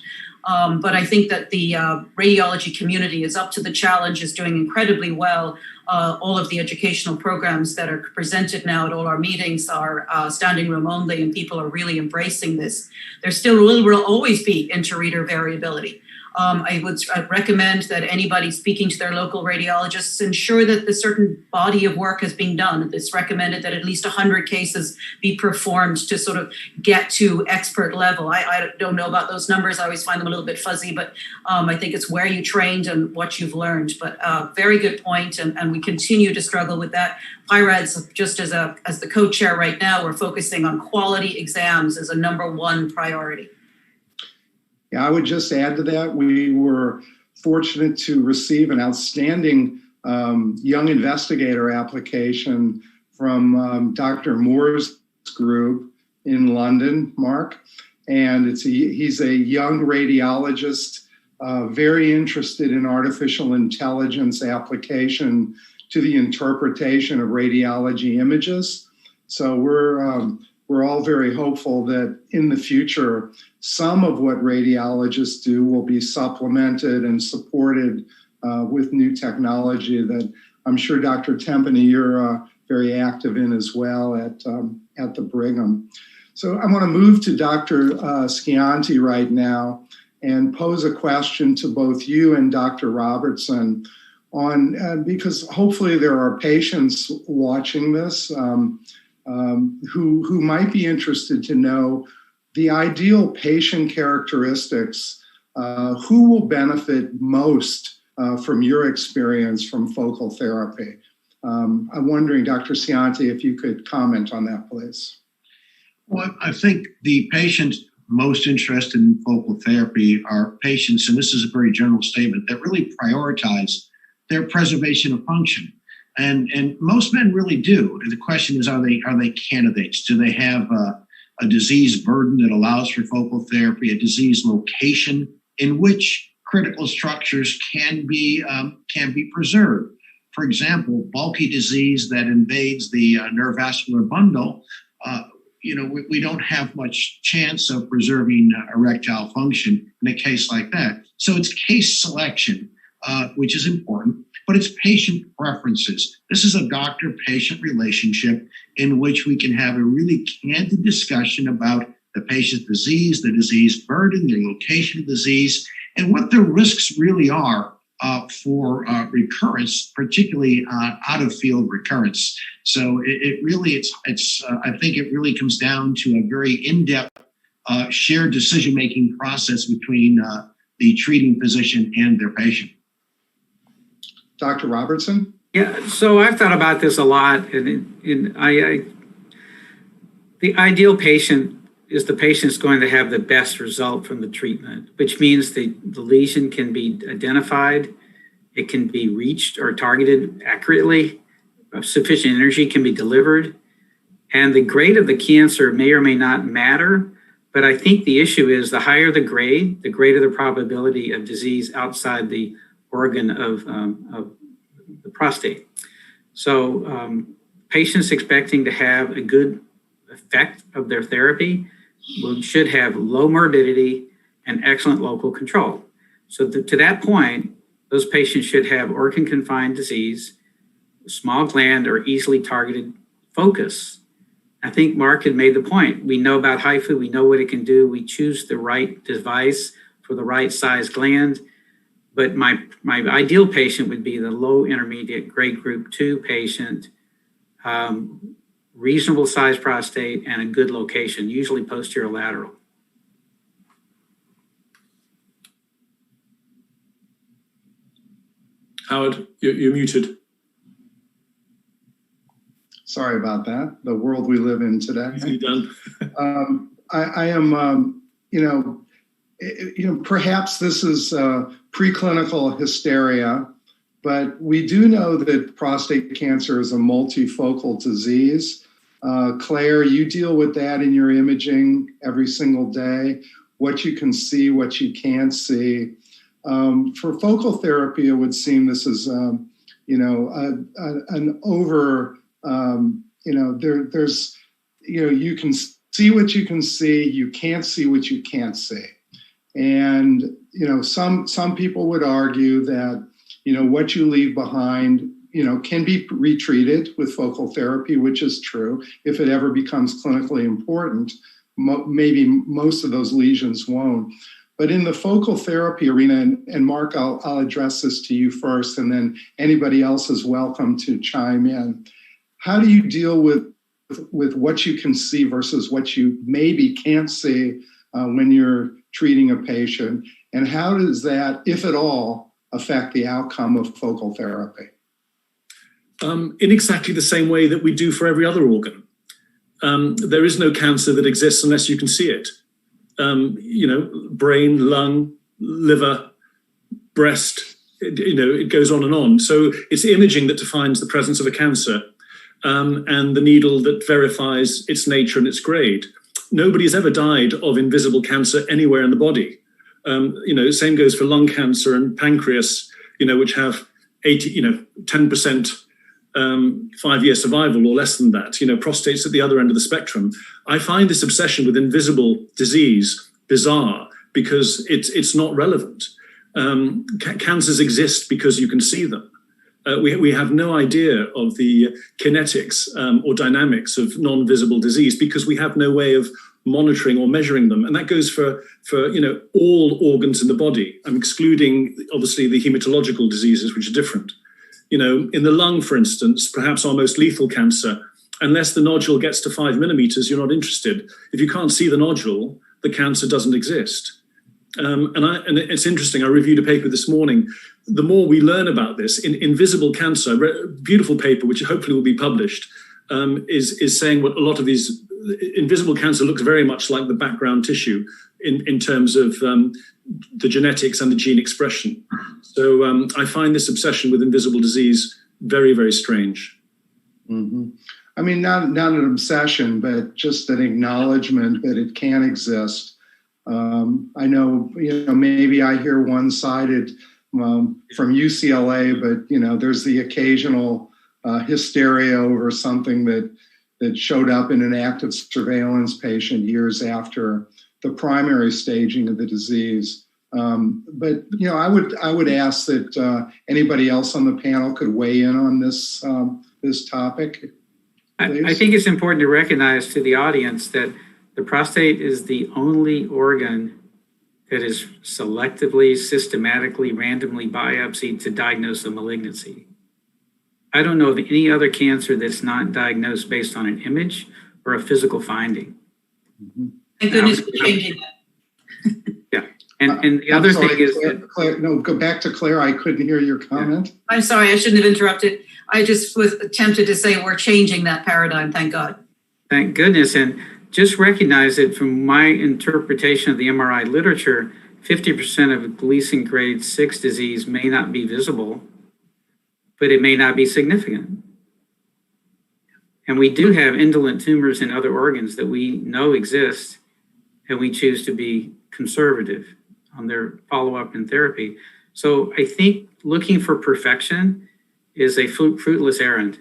But I think that the radiology community is up to the challenge, is doing incredibly well. All of the educational programs that are presented now at all our meetings are standing room only, and people are really embracing this. There still will always be inter-reader variability. I would recommend that anybody speaking to their local radiologists ensure that the certain body of work has been done. It's recommended that at least 100 cases be performed to sort of get to expert level. I don't know about those numbers. I always find them a little bit fuzzy, but I think it's where you trained and what you've learned. But very good point, and we continue to struggle with that. PIRADS, just as the co-chair right now, we're focusing on quality exams as a #1 priority. Yeah, I would just add to that, we were fortunate to receive an outstanding young investigator application from Dr. Moore's group in London, Mark. And he's a young radiologist, very interested in artificial intelligence application to the interpretation of radiology images. So we're all very hopeful that in the future, some of what radiologists do will be supplemented and supported with new technology that I'm sure Dr. Tempany, you're very active in as well at the Brigham. So I want to move to Dr. Schianti right now and pose a question to both you and Dr. Robertson on, because hopefully there are patients watching this who might be interested to know the ideal patient characteristics, who will benefit most from your experience from focal therapy. I'm wondering, Dr. Schianti, if you could comment on that, please. Well, I think the patients most interested in focal therapy are patients, and this is a very general statement, that really prioritize their preservation of function. And most men really do. The question is, are they candidates? Do they have a disease burden that allows for focal therapy, a disease location in which critical structures can be preserved? For example, bulky disease that invades the neurovascular bundle, we don't have much chance of preserving erectile function in a case like that. So it's case selection, which is important, but it's patient preferences. This is a doctor-patient relationship in which we can have a really candid discussion about the patient's disease, the disease burden, the location of disease, and what the risks really are for recurrence, particularly out-of-field recurrence. So I think it really comes down to a very in-depth shared decision-making process between the treating physician and their patient. Dr. Robertson? Yeah, so I've thought about this a lot, and the ideal patient is the patient's going to have the best result from the treatment, which means the lesion can be identified, it can be reached or targeted accurately, sufficient energy can be delivered, and the grade of the cancer may or may not matter, but I think the issue is the higher the grade, the greater the probability of disease outside the organ of the prostate. So patients expecting to have a good effect of their therapy should have low morbidity and excellent local control. So to that point, those patients should have organ-confined disease, small gland, or easily targeted focus. I think Mark had made the point. We know about HIFU, we know what it can do. We choose the right device for the right size gland. But my ideal patient would be the low intermediate grade group 2 patient, reasonable size prostate, and a good location, usually postero-lateral. Howard, you're muted. Sorry about that. The world we live in today. Easily done. I am, perhaps this is preclinical hysteria, but we do know that prostate cancer is a multifocal disease. Claire, you deal with that in your imaging every single day, what you can see, what you can't see. For focal therapy, it would seem this is, an over, there's, you can see what you can see, you can't see what you can't see. And, some people would argue that, what you leave behind, can be retreated with focal therapy, which is true. If it ever becomes clinically important, maybe most of those lesions won't. But in the focal therapy arena, and Mark, I'll address this to you first, and then anybody else is welcome to chime in. How do you deal with what you can see versus what you maybe can't see when you're treating a patient? And how does that, if at all, affect the outcome of focal therapy? In exactly the same way that we do for every other organ. There is no cancer that exists unless you can see it. Brain, lung, liver, breast, it goes on and on. So it's the imaging that defines the presence of a cancer, and the needle that verifies its nature and its grade. Nobody has ever died of invisible cancer anywhere in the body. Same goes for lung cancer and pancreas, which have 10% 5-year survival or less than that. Prostate's at the other end of the spectrum. I find this obsession with invisible disease bizarre because it's not relevant. Cancers exist because you can see them. We have no idea of the kinetics or dynamics of non-visible disease because we have no way of monitoring or measuring them. And that goes for all organs in the body. I'm excluding, obviously, the hematological diseases, which are different. In the lung, for instance, perhaps our most lethal cancer, unless the nodule gets to 5 millimeters, you're not interested. If you can't see the nodule, the cancer doesn't exist. And it's interesting, I reviewed a paper this morning. The more we learn about this, in Invisible Cancer, a beautiful paper, which hopefully will be published, is saying what a lot of these, invisible cancer looks very much like the background tissue in terms of the genetics and the gene expression. So I find this obsession with invisible disease very, very strange. Mm-hmm. I mean, not an obsession, but just an acknowledgement that it can exist. I know, maybe I hear one-sided from UCLA, but, there's the occasional hysteria over something that showed up in an active surveillance patient years after the primary staging of the disease. But I would ask that anybody else on the panel could weigh in on this topic. I think it's important to recognize to the audience that the prostate is the only organ that is selectively, systematically, randomly biopsied to diagnose a malignancy. I don't know of any other cancer that's not diagnosed based on an image or a physical finding. Thank goodness we're changing that. Yeah. And the other thing is Claire, no, go back to Claire. I couldn't hear your comment. Yeah. I'm sorry, I shouldn't have interrupted. I just was tempted to say we're changing that paradigm, thank God. Thank goodness. And just recognize that from my interpretation of the MRI literature, 50% of Gleason grade 6 disease may not be visible, but it may not be significant. And we do have indolent tumors in other organs that we know exist, and we choose to be conservative on their follow-up and therapy. So I think looking for perfection is a fruitless errand.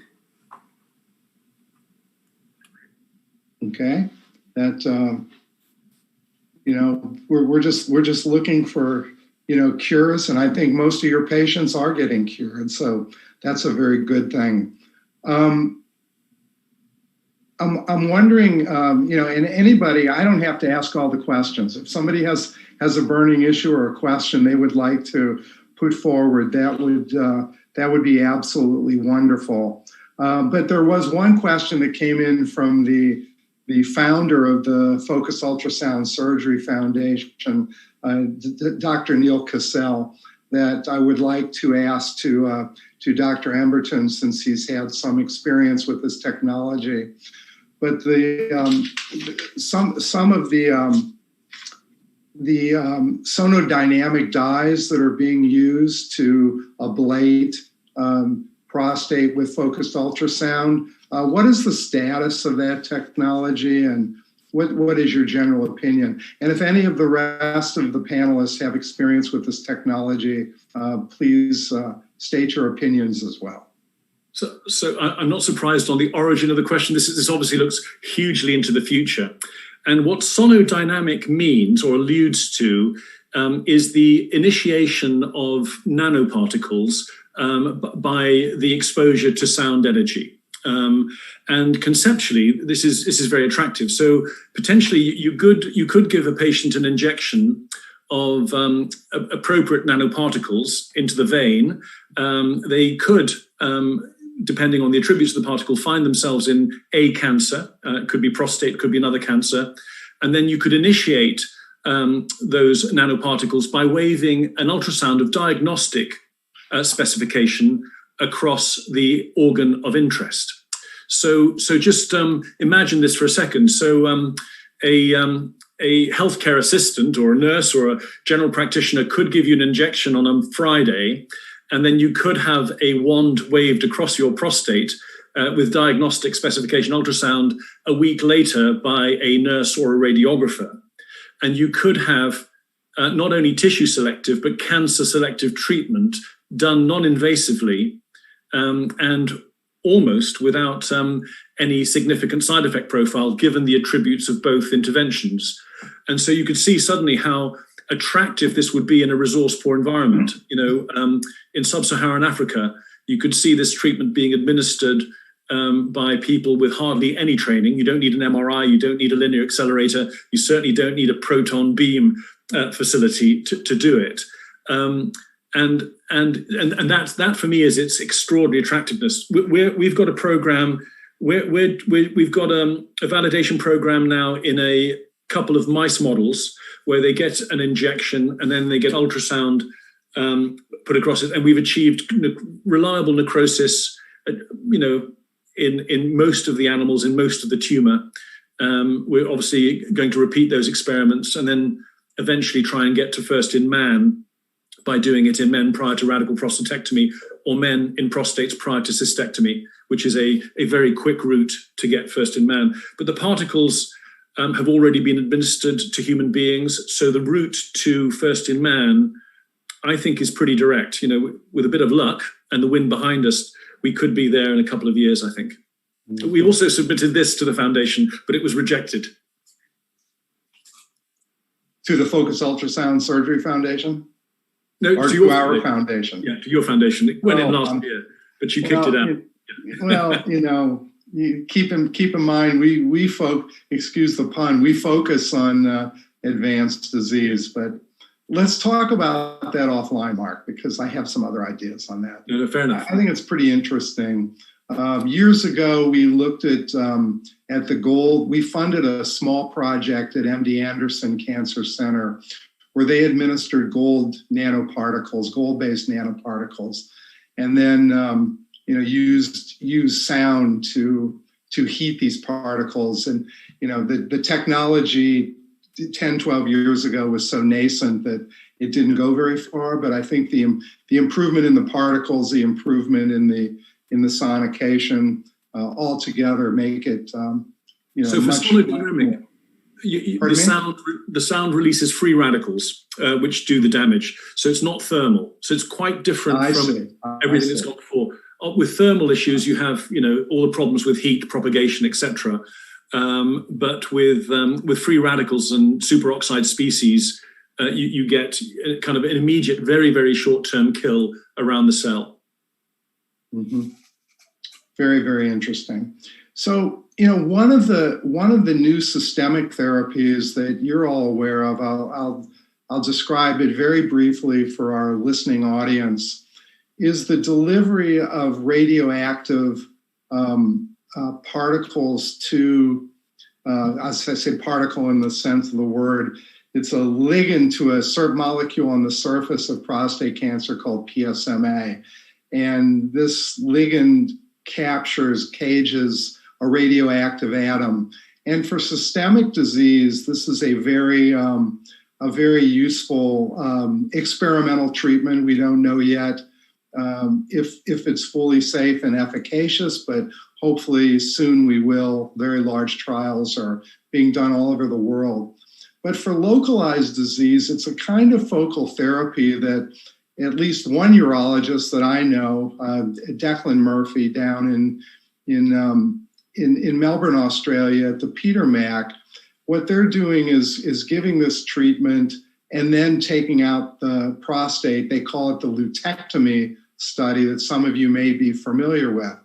Okay, that we're just looking for cures, and I think most of your patients are getting cured, so that's a very good thing. I'm wondering, and anybody, I don't have to ask all the questions. If somebody has a burning issue or a question they would like to put forward, that would be absolutely wonderful. But there was one question that came in from the founder of the Focused Ultrasound Surgery Foundation, Dr. Neil Cassell, that I would like to ask to Dr. Emberton, since he's had some experience with this technology. But some of the sonodynamic dyes that are being used to ablate prostate with focused ultrasound, what is the status of that technology, and what is your general opinion? And if any of the rest of the panelists have experience with this technology, please state your opinions as well. So I'm not surprised on the origin of the question. This obviously looks hugely into the future. And what sonodynamic means or alludes to is the initiation of nanoparticles by the exposure to sound energy. And conceptually, this is very attractive. So potentially you could give a patient an injection of appropriate nanoparticles into the vein. They could, depending on the attributes of the particle, find themselves in a cancer. It could be prostate, could be another cancer. And then you could initiate those nanoparticles by waving an ultrasound of diagnostic specification across the organ of interest. So just imagine this for a second. So a healthcare assistant or a nurse or a general practitioner could give you an injection on a Friday, and then you could have a wand waved across your prostate with diagnostic specification ultrasound a week later by a nurse or a radiographer. And you could have not only tissue selective, but cancer selective treatment done non-invasively and almost without any significant side effect profile, given the attributes of both interventions. And so you could see suddenly how attractive this would be in a resource-poor environment. In sub-Saharan Africa, you could see this treatment being administered by people with hardly any training. You don't need an MRI, you don't need a linear accelerator, you certainly don't need a proton beam facility to do it. And that for me is its extraordinary attractiveness. We've got a program. We've got a validation program now in a couple of mice models where they get an injection and then they get ultrasound put across it, and we've achieved reliable necrosis. In most of the animals, in most of the tumor. We're obviously going to repeat those experiments and then eventually try and get to first in man by doing it in men prior to radical prostatectomy or men in prostates prior to cystectomy, which is a very quick route to get first in man. But the particles have already been administered to human beings, so the route to first in man, I think, is pretty direct. With a bit of luck and the wind behind us, we could be there in a couple of years, I think. Mm-hmm. We also submitted this to the foundation, but it was rejected. To the Focused Ultrasound Surgery Foundation? No, or to our foundation? Yeah, to your foundation. It went in last year, but you kicked it out. You keep in mind, we excuse the pun, we focus on advanced disease, but let's talk about that offline, Mark, because I have some other ideas on that. No, fair enough. I think it's pretty interesting. Years ago, we looked at the gold. We funded a small project at MD Anderson Cancer Center where they administered gold-based nanoparticles, and then used sound to heat these particles. And the technology 10, 12 years ago was so nascent that it didn't go very far. But I think the improvement in the particles, the improvement in the sonication, all together make it so for solid dynamic, the sound releases free radicals, which do the damage. So it's not thermal. So it's quite different from everything that's gone before. With thermal issues, you have all the problems with heat propagation, etc. But with free radicals and superoxide species, you get kind of an immediate, very, very short-term kill around the cell. Mm-hmm. Very, very interesting. So, one of the new systemic therapies that you're all aware of, I'll describe it very briefly for our listening audience, is the delivery of radioactive particles to, as I say, particle in the sense of the word, it's a ligand to a certain molecule on the surface of prostate cancer called PSMA. And this ligand cages a radioactive atom. And for systemic disease, this is a very useful experimental treatment. We don't know yet if it's fully safe and efficacious, but hopefully soon we will. Very large trials are being done all over the world. But for localized disease, it's a kind of focal therapy that at least one urologist that I know, Declan Murphy, down in Melbourne, Australia, at the Peter Mac, what they're doing is giving this treatment and then taking out the prostate. They call it the lutectomy study that some of you may be familiar with.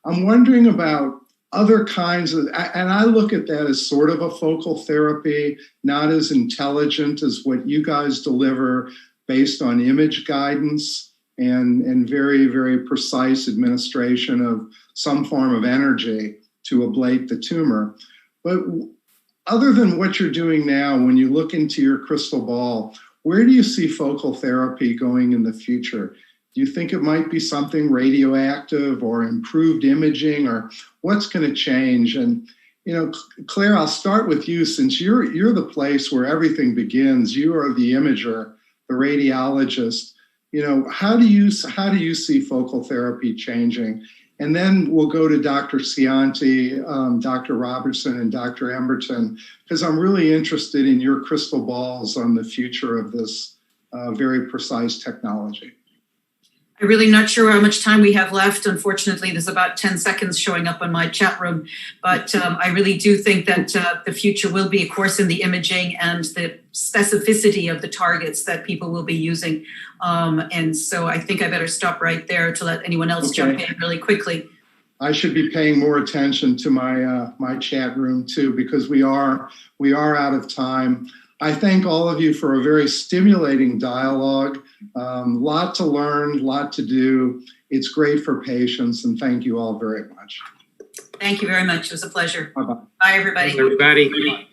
I'm wondering about other kinds of, and I look at that as sort of a focal therapy, not as intelligent as what you guys deliver, based on image guidance and very, very precise administration of some form of energy to ablate the tumor. But other than what you're doing now, when you look into your crystal ball, where do you see focal therapy going in the future? Do you think it might be something radioactive or improved imaging, or what's going to change? And, Claire, I'll start with you, since you're the place where everything begins. You are the imager, the radiologist. How do you see focal therapy changing? And then we'll go to Dr. Cianti, Dr. Robertson, and Dr. Emberton, because I'm really interested in your crystal balls on the future of this very precise technology. I'm really not sure how much time we have left. Unfortunately, there's about 10 seconds showing up on my chat room. But I really do think that the future will be, of course, in the imaging and the specificity of the targets that people will be using. And so I think I better stop right there to let anyone else jump in really quickly. I should be paying more attention to my my chat room too, because we are out of time. I thank all of you for a very stimulating dialogue. Lot to learn, lot to do. It's great for patients, and thank you all very much. Thank you very much. It was a pleasure. Bye-bye. Bye, everybody. Thanks, everybody.